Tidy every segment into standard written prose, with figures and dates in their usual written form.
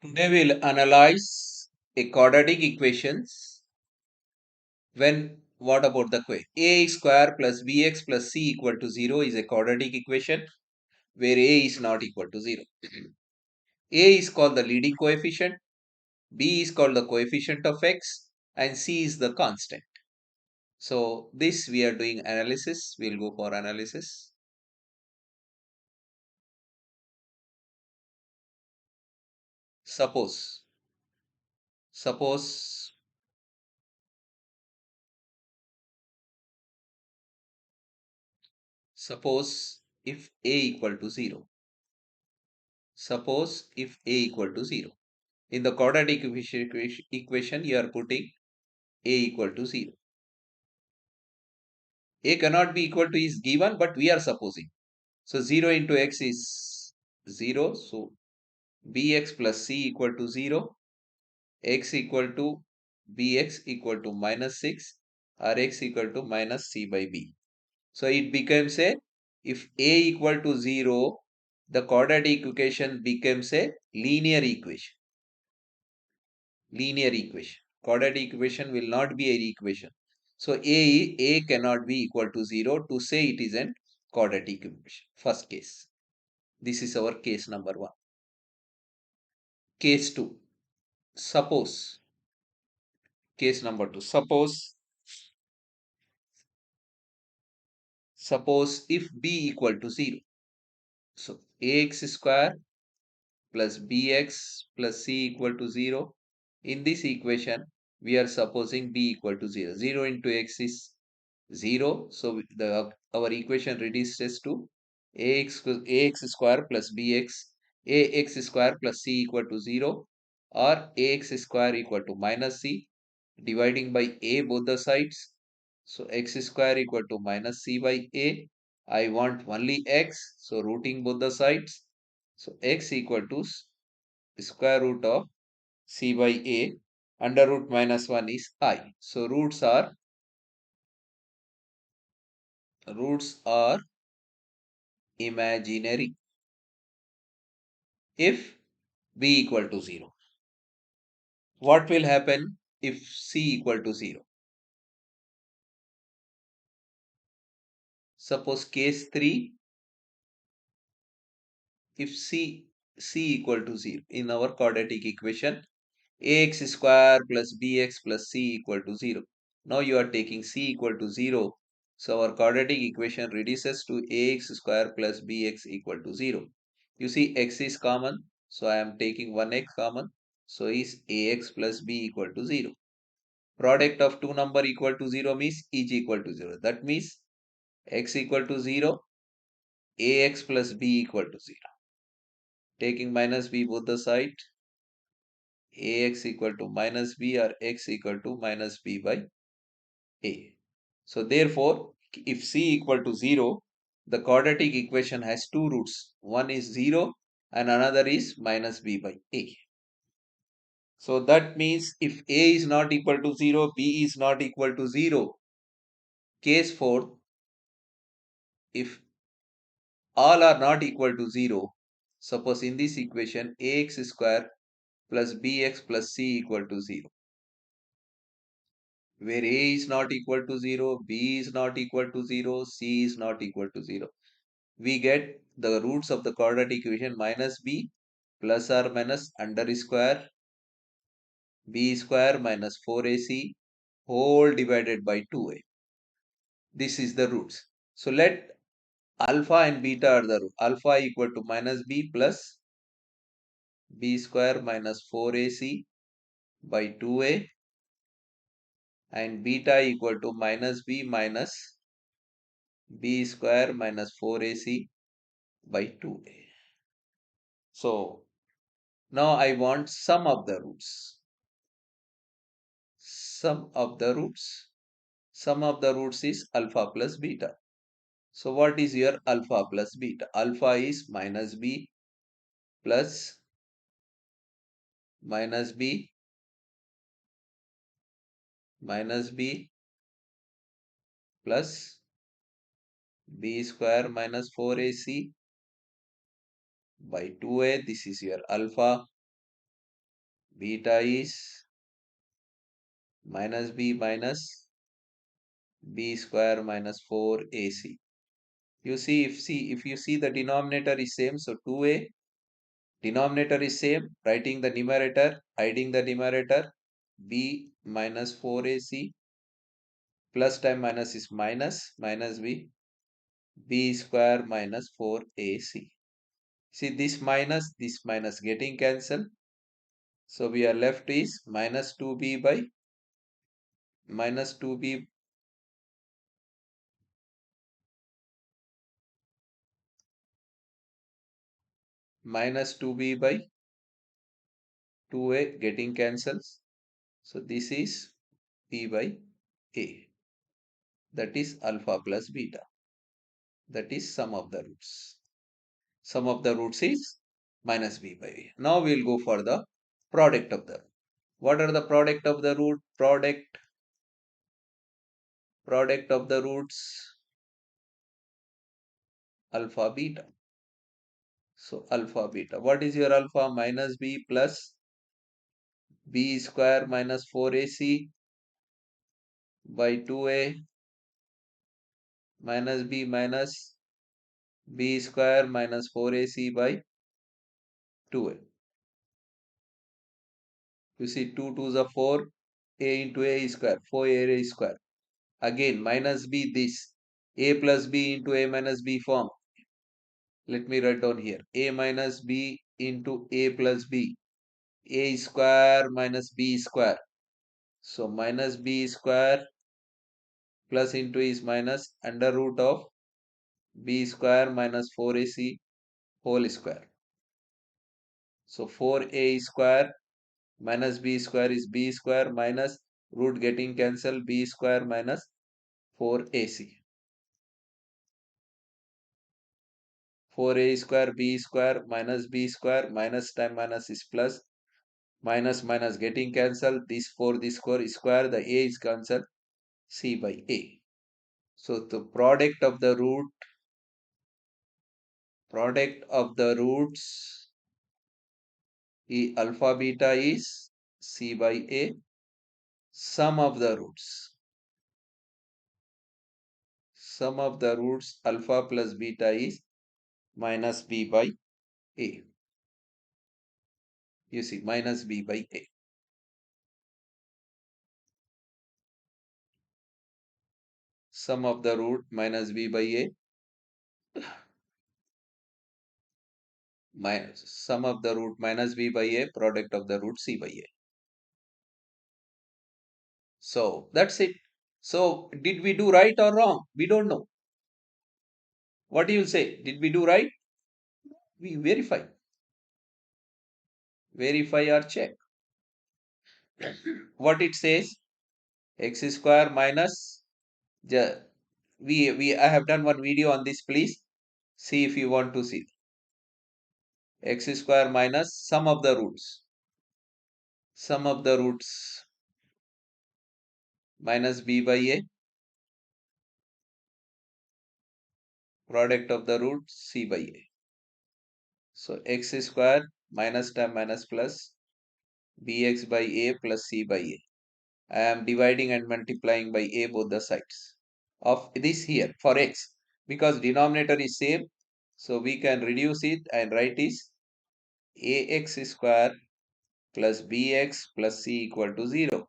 Today we'll analyze a quadratic equations when what about the a square plus bx plus c equal to 0 is a quadratic equation where a is not equal to 0. A is called the leading coefficient, b is called the coefficient of x and c is the constant. So this we are doing analysis. We'll go for analysis. Suppose suppose if a equal to 0. Suppose if a equal to 0. In the quadratic equation, you are putting a equal to 0. A cannot be equal to is given, but we are supposing. So 0 into x is 0. So bx plus c equal to 0. X equal to bx equal to minus 6 or x equal to minus c by b. So it becomes a, if a equal to 0, the quadratic equation becomes a linear equation. Linear equation. Quadratic equation will not be a equation. So a cannot be equal to 0 to say it is an quadratic equation. First case. This is our case number 1. Case 2. Suppose. Case number 2. Suppose if b equal to 0. So ax square plus bx plus c equal to 0. In this equation, we are supposing b equal to 0. 0 into x is 0. So our equation reduces to ax square plus bx, ax square plus c equal to 0 or ax square equal to minus c, dividing by a both the sides. So x square equal to minus c by a. I want only x, so rooting both the sides. So x equal to square root of c by a, under root minus 1 is I. So roots are imaginary if b equal to 0. What will happen if c equal to 0? Suppose case 3, if c equal to 0 in our quadratic equation, ax square plus bx plus c equal to 0. Now you are taking c equal to 0. So our quadratic equation reduces to ax square plus bx equal to 0. You see x is common. So I am taking 1x common. So is ax plus b equal to 0. Product of two number equal to 0 means each equal to 0. That means x equal to 0, ax plus b equal to 0. Taking minus b both the side, ax equal to minus b or x equal to minus b by a. So therefore, if c equal to 0, the quadratic equation has two roots. One is 0 and another is minus b by a. So that means if a is not equal to 0, b is not equal to 0. Case 4, if all are not equal to 0, suppose in this equation ax square plus bx plus c equal to 0, where a is not equal to 0, b is not equal to 0, c is not equal to 0. We get the roots of the quadratic equation minus b plus or minus under square b square minus 4ac whole divided by 2a. This is the roots. So let alpha and beta are the root. Alpha equal to minus b plus b square minus 4ac by 2a and beta equal to minus b minus b square minus 4ac by 2a. So now I want sum of the roots. Sum of the roots. Sum of the roots is alpha plus beta. So what is your alpha plus beta? Alpha is plus minus b minus b plus b square minus 4ac by 2a. This is your alpha. Beta is minus b square minus 4ac. You see, if you see the denominator is same, so 2a denominator is same, writing the numerator, hiding the numerator, b minus 4ac plus time minus is minus b square minus 4ac. See this minus getting cancelled. So we are left is minus 2b by minus 2b minus 2b by 2a getting cancels. So this is b by a. That is alpha plus beta. That is sum of the roots. Sum of the roots is minus b by a. Now we will go for the product of the root. What are the product of the root? Product of the roots alpha beta. So alpha beta. What is your alpha? Minus b plus b square minus 4ac by 2a minus b square minus 4ac by 2a. You see 2 2s are 4, a into a is square, 4a is square. Again minus b this, a plus b into a minus b form. Let me write down here, a minus b into a plus b, a square minus b square. So minus b square plus into is minus under root of b square minus 4ac whole square. So 4a square minus b square is b square minus root getting cancelled b square minus 4ac. 4a square b square minus b square minus time minus is plus minus getting cancelled. This 4 this square the a is cancelled, c by a. So the product of the roots alpha beta is c by a. Sum of the roots alpha plus beta is minus b by a. You see minus b by a. Sum of the root minus b by a minus sum of the root minus b by a, product of the root c by a. So that's it. So did we do right or wrong? We don't know. What do you say? Did we do right? We verify or check. What it says? X square minus I have done one video on this. Please see if you want to see. X square minus sum of the roots minus b by a, product of the root c by a. So x square minus time minus plus bx by a plus c by a. I am dividing and multiplying by a both the sides of this here for x, because denominator is same. So we can reduce it and write is ax square plus bx plus c equal to 0,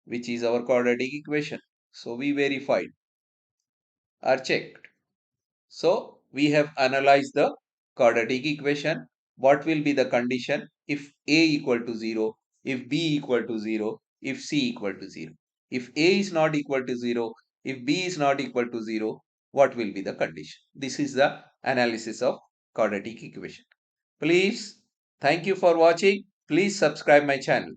which is our quadratic equation. So we verified or checked. So we have analyzed the quadratic equation. What will be the condition if a equal to 0, if b equal to 0, if c equal to 0? If a is not equal to 0, if b is not equal to 0, what will be the condition? This is the analysis of quadratic equation. Please, thank you for watching. Please subscribe my channel.